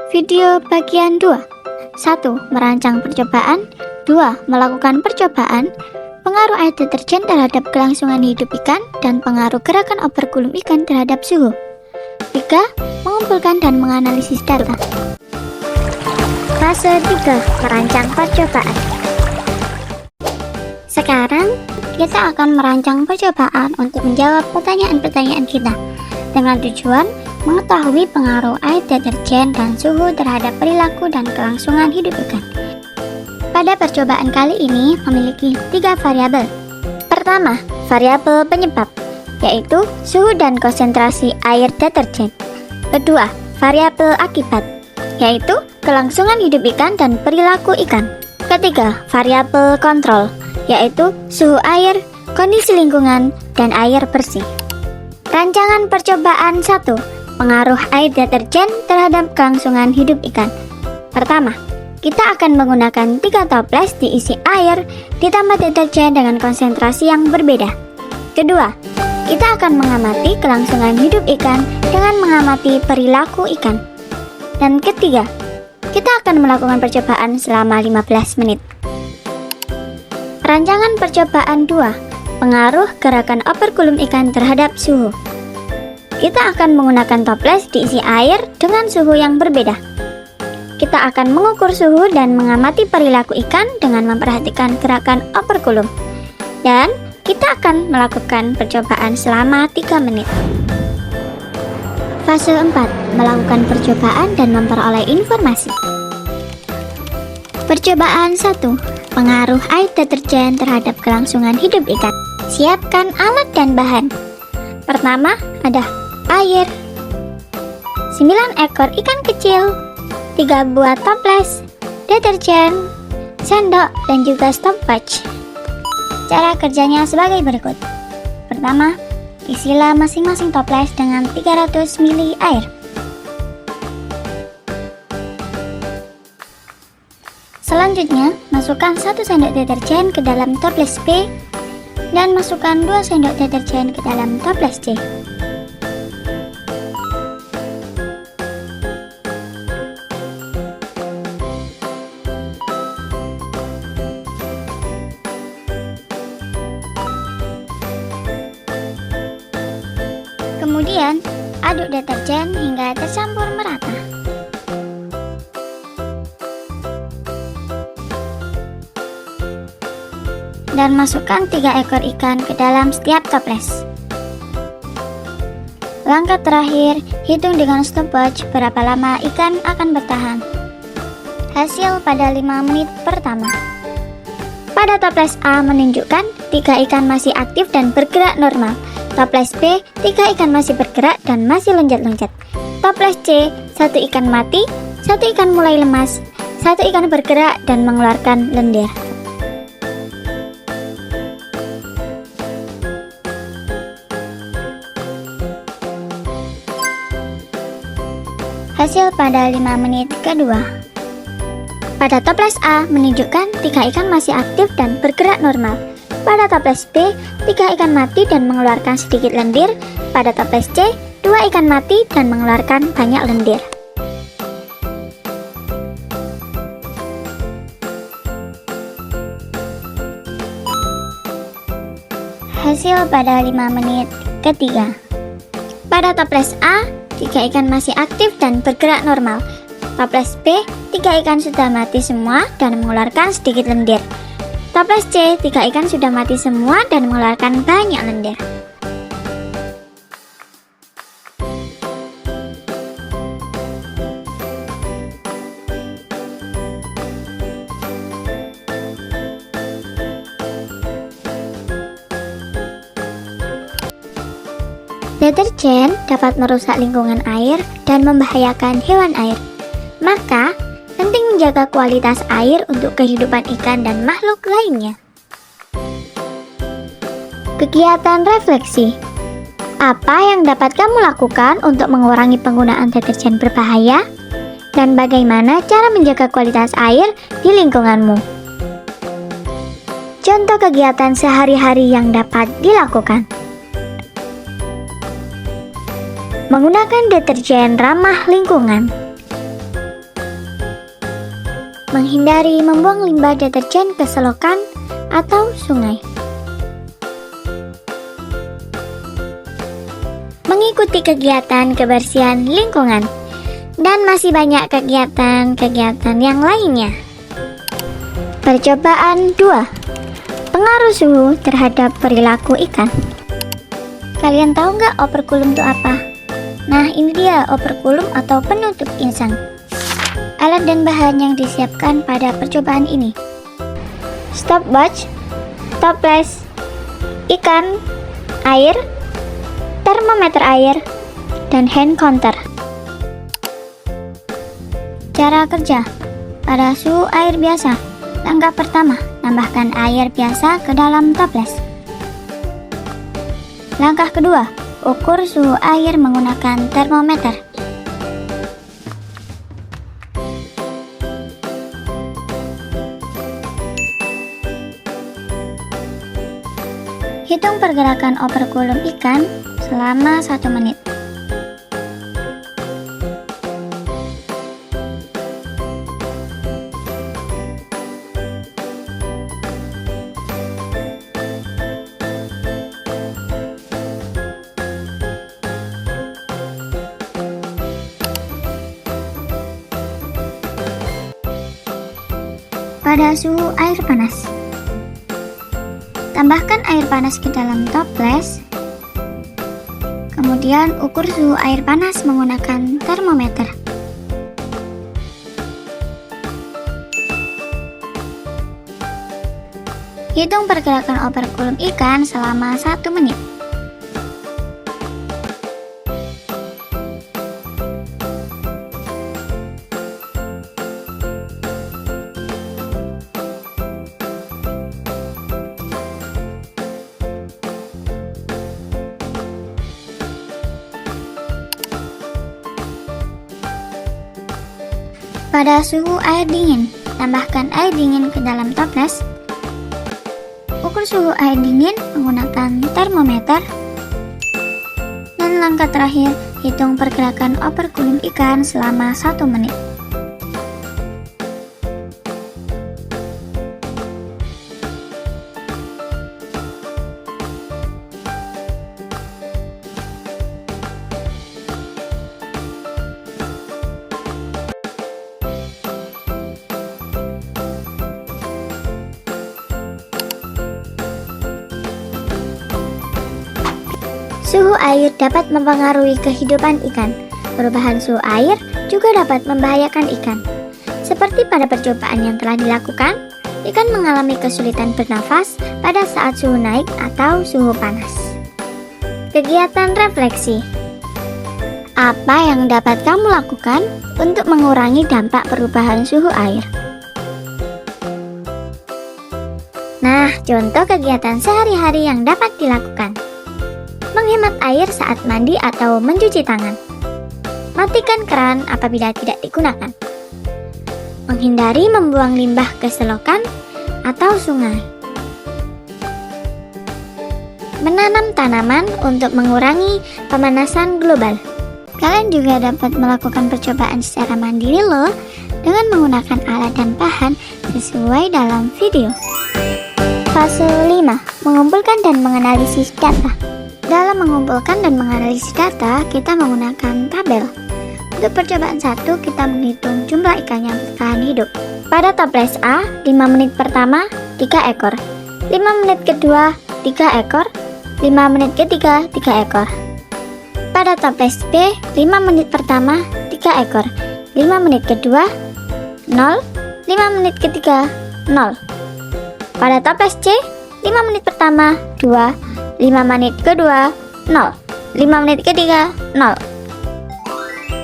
Video bagian 2. 1. Merancang percobaan. 2. Melakukan percobaan. Pengaruh air deterjen terhadap kelangsungan hidup ikan dan pengaruh gerakan operkulum ikan terhadap suhu. 3. Mengumpulkan dan menganalisis data. Fase 3. Merancang percobaan. Sekarang, kita akan merancang percobaan untuk menjawab pertanyaan-pertanyaan kita dengan tujuan mengetahui pengaruh air deterjen dan suhu terhadap perilaku dan kelangsungan hidup ikan. Pada percobaan kali ini memiliki 3 variabel. Pertama, variabel penyebab, yaitu suhu dan konsentrasi air deterjen. Kedua, variabel akibat, yaitu kelangsungan hidup ikan dan perilaku ikan. Ketiga, variabel kontrol, yaitu suhu air, kondisi lingkungan, dan air bersih. Rancangan percobaan 1. Pengaruh air deterjen terhadap kelangsungan hidup ikan. Pertama, kita akan menggunakan 3 toples diisi air ditambah deterjen dengan konsentrasi yang berbeda. Kedua, kita akan mengamati kelangsungan hidup ikan dengan mengamati perilaku ikan. Dan ketiga, kita akan melakukan percobaan selama 15 menit. Rancangan percobaan 2. Pengaruh gerakan operkulum ikan terhadap suhu. Kita akan menggunakan toples diisi air dengan suhu yang berbeda. Kita akan mengukur suhu dan mengamati perilaku ikan dengan memperhatikan gerakan operkulum. Dan kita akan melakukan percobaan selama 3 menit. Fase 4. Melakukan percobaan dan memperoleh informasi. Percobaan 1. Pengaruh air deterjen terhadap kelangsungan hidup ikan. Siapkan alat dan bahan. Pertama, ada air, 9 ekor ikan kecil, 3 buah toples, deterjen, sendok, dan juga stopwatch. Cara kerjanya sebagai berikut. Pertama, isilah masing-masing toples dengan 300 ml air. Selanjutnya, masukkan 1 sendok deterjen ke dalam toples B dan masukkan 2 sendok deterjen ke dalam toples C. Kemudian, aduk deterjen hingga tercampur merata. Dan masukkan 3 ekor ikan ke dalam setiap toples. Langkah terakhir, hitung dengan stopwatch berapa lama ikan akan bertahan. Hasil pada 5 menit pertama. Pada toples A menunjukkan 3 ikan masih aktif dan bergerak normal. Toples B, 3 ikan masih bergerak dan masih loncat-loncat. Toples C, 1 ikan mati, 1 ikan mulai lemas, 1 ikan bergerak dan mengeluarkan lendir. Hasil pada 5 menit kedua. Pada toples A menunjukkan 3 ikan masih aktif dan bergerak normal. Pada toples B, 3 ikan mati dan mengeluarkan sedikit lendir. Pada toples C, 2 ikan mati dan mengeluarkan banyak lendir. Hasil pada 5 menit ketiga. Pada toples A, 3 ikan masih aktif dan bergerak normal. Toples B, 3 ikan sudah mati semua dan mengeluarkan sedikit lendir. Toples C, 3 ikan sudah mati semua dan mengeluarkan banyak lendir. Deterjen dapat merusak lingkungan air dan membahayakan hewan air. Maka, penting menjaga kualitas air untuk kehidupan ikan dan makhluk lainnya. Kegiatan refleksi. Apa yang dapat kamu lakukan untuk mengurangi penggunaan deterjen berbahaya? Dan bagaimana cara menjaga kualitas air di lingkunganmu? Contoh kegiatan sehari-hari yang dapat dilakukan. Menggunakan deterjen ramah lingkungan. menghindari membuang limbah deterjen ke selokan atau sungai. Mengikuti kegiatan kebersihan lingkungan, dan masih banyak kegiatan-kegiatan yang lainnya. Percobaan 2. Pengaruh suhu terhadap perilaku ikan. Kalian tahu nggak operkulum itu apa? Nah, ini dia operkulum atau penutup insang. Alat dan bahan yang disiapkan pada percobaan ini: stopwatch, toples, ikan, air, termometer air, dan hand counter. Cara kerja: pada suhu air biasa, langkah pertama, tambahkan air biasa ke dalam toples. Langkah kedua, ukur suhu air menggunakan termometer. Hitung pergerakan operkulum ikan selama 1 menit. Pada suhu air panas, tambahkan air panas ke dalam toples. Kemudian ukur suhu air panas menggunakan termometer. Hitung pergerakan operkulum ikan selama 1 menit. Pada suhu air dingin, tambahkan air dingin ke dalam toples. Ukur suhu air dingin menggunakan termometer. Dan langkah terakhir, hitung pergerakan operkulum ikan selama 1 menit. Suhu air dapat mempengaruhi kehidupan ikan. Perubahan suhu air juga dapat membahayakan ikan. Seperti pada percobaan yang telah dilakukan, ikan mengalami kesulitan bernafas pada saat suhu naik atau suhu panas. Kegiatan refleksi. Apa yang dapat kamu lakukan untuk mengurangi dampak perubahan suhu air? Nah, contoh kegiatan sehari-hari yang dapat dilakukan: menghemat air saat mandi atau mencuci tangan. Matikan keran apabila tidak digunakan. Menghindari membuang limbah ke selokan atau sungai. Menanam tanaman untuk mengurangi pemanasan global. Kalian juga dapat melakukan percobaan secara mandiri loh, dengan menggunakan alat dan bahan sesuai dalam video. Fase 5. Mengumpulkan dan menganalisis data. Dalam mengumpulkan dan menganalisis data, kita menggunakan tabel. Untuk percobaan 1, kita menghitung jumlah ikan yang bertahan hidup. Pada toples A, 5 menit pertama, 3 ekor. 5 menit kedua, 3 ekor. 5 menit ketiga, 3 ekor. Pada toples B, 5 menit pertama, 3 ekor. 5 menit kedua, 0. 5 menit ketiga, 0. Pada toples C, 5 menit pertama, 2. 5 menit kedua, 0. 5 menit ketiga, 0.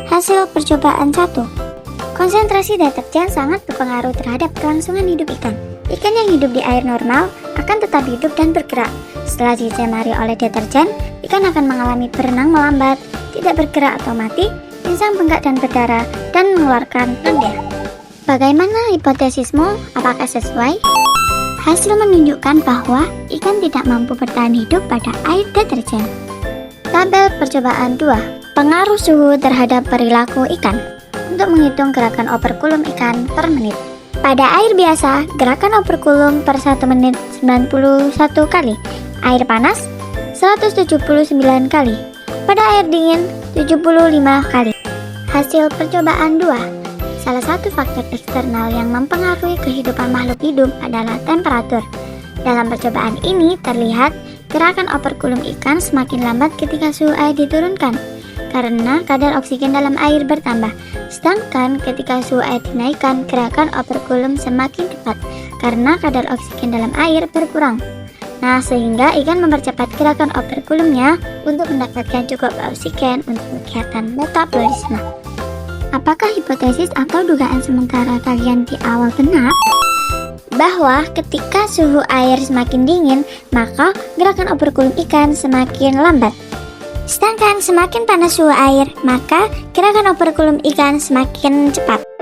Hasil percobaan 1. Konsentrasi deterjen sangat berpengaruh terhadap kelangsungan hidup ikan. Ikan yang hidup di air normal akan tetap hidup dan bergerak. Setelah dicemari oleh deterjen, ikan akan mengalami berenang melambat, tidak bergerak atau mati, insang bengkak dan berdarah, dan mengeluarkan lendir. Bagaimana hipotesismu? Apakah sesuai? Hasil menunjukkan bahwa ikan tidak mampu bertahan hidup pada air deterjen. Tabel percobaan 2. Pengaruh suhu terhadap perilaku ikan. Untuk menghitung gerakan operkulum ikan per menit. Pada air biasa, gerakan operkulum per 1 menit 91 kali. Air panas 179 kali. Pada air dingin 75 kali. Hasil percobaan 2. Salah satu faktor eksternal yang mempengaruhi kehidupan makhluk hidup adalah temperatur. Dalam percobaan ini terlihat gerakan operkulum ikan semakin lambat ketika suhu air diturunkan karena kadar oksigen dalam air bertambah. Sedangkan ketika suhu air dinaikkan, gerakan operkulum semakin cepat karena kadar oksigen dalam air berkurang. Nah, sehingga ikan mempercepat gerakan operkulumnya untuk mendapatkan cukup oksigen untuk kegiatan metabolisme. Apakah hipotesis atau dugaan sementara kalian di awal benar? Bahwa ketika suhu air semakin dingin, maka gerakan operkulum ikan semakin lambat. Sedangkan semakin panas suhu air, maka gerakan operkulum ikan semakin cepat.